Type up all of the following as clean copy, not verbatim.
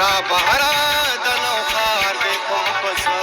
را بهرا د نوښار د کوم پسه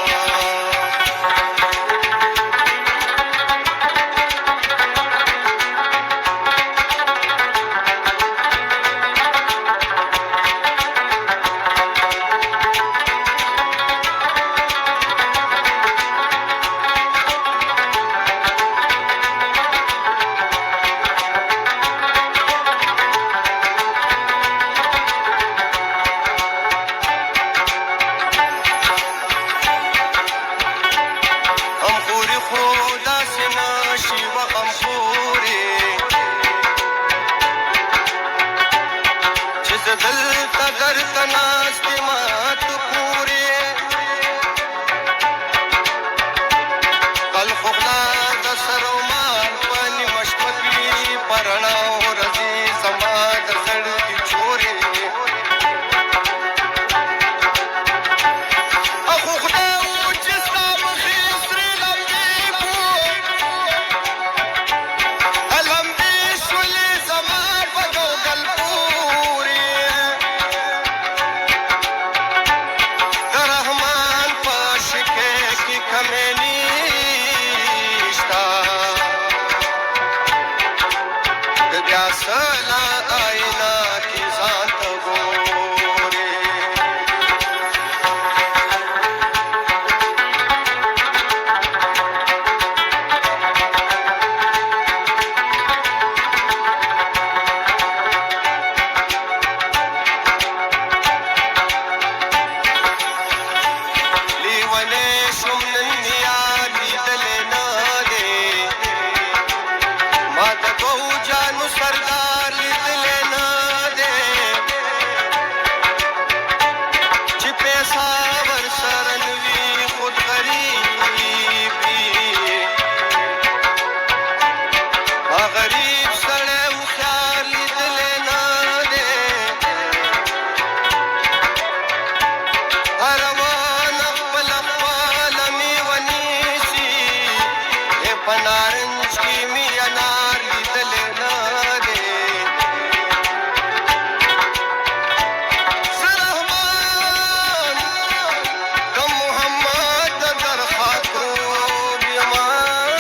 دلته درته ناست ما ته پورې خلق خلا د سر و مال په نیمه شپه کې په رڼا ورځې زما د زړګي چورې اخو خدای و چې ستا مخې سرې لمبې کړو لمبې شولې زما په ګوګل سلا آئینہ کی ذات گورے لیونے شمن نیادی دلنا دے مات کو جانو سردار لیدلے نہ دے چی پیسا ورسرنوی خود غریبی غریب سڑے خیار لیدلے نہ دے هروان اقبل اقبال میونیسی اے پنارنج کی میانار لیدلے نہ دے سرحمان کم محمد در خاطرو بیمان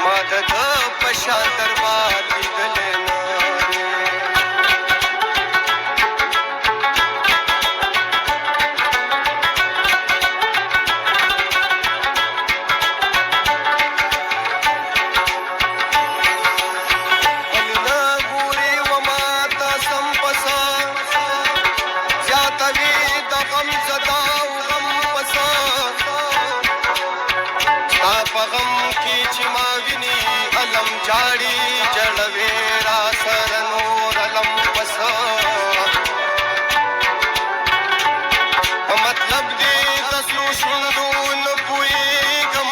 مادد پشان دربار لیدلے نہ دے غم کی چې ما ویني علم جاړي جړوي را سره نور علم پس مطلب دې تاسو شوندو نه پويګم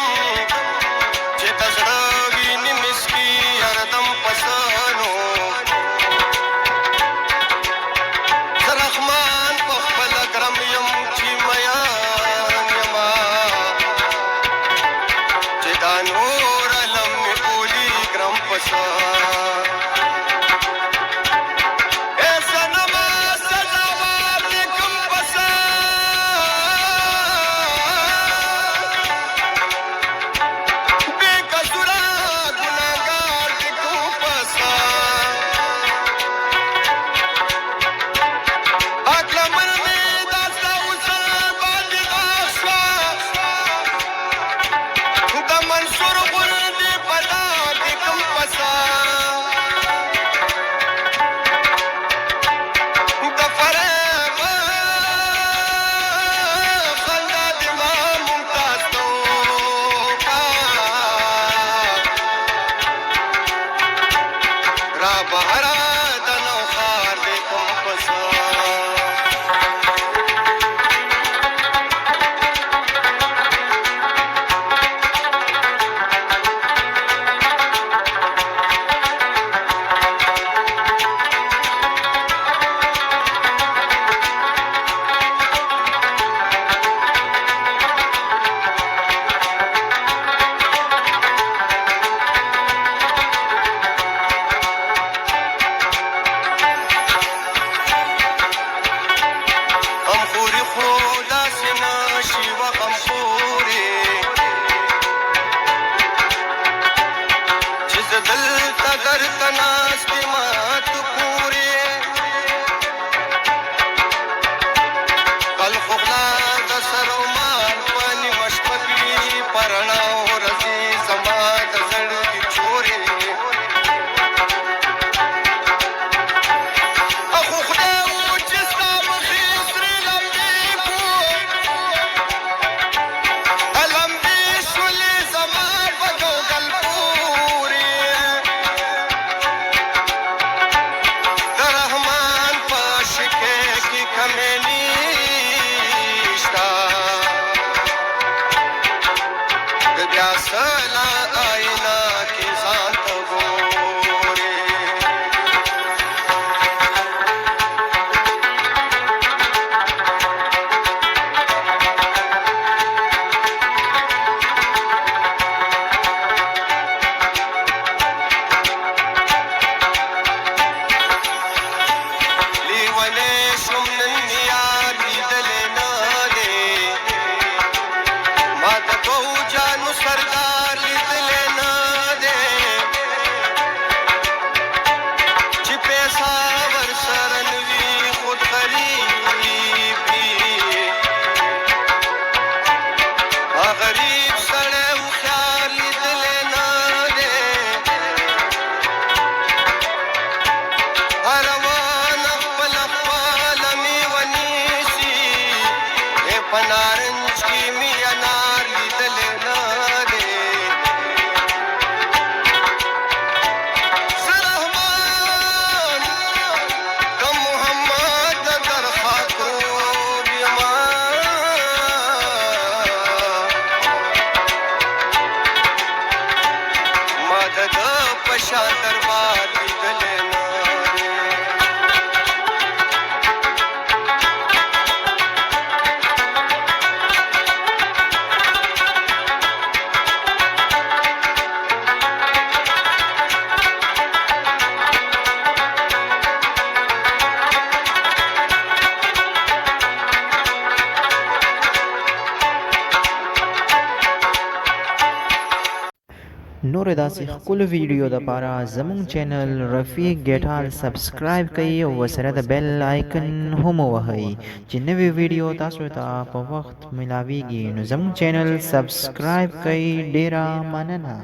چې تاسو ویني مسکی هردم پسانو رحمان په خپل کرم يم چې میا نور علم میں بولی گرم پسا ایسا نماز سزاوار لکم پسا بے قصورا گناہگار لکم پسا اکلا من میں داستا اسل باندی داشوا منصور غردی پدا دی کم پسا دفرم خلدا دی ما ممتاز توکا را بہرا د نوښار دی کوم پسا نور داسې خپل ویډیو د پاره زموږ چینل رفیق ګټال سبسکرایب کړئ او سره د بیل آیکن هم وهئ چې نوې ویډیو تاسو ته په وخت ملاويږي. نو زموږ چینل سبسکرایب کړئ. ډیره مننه.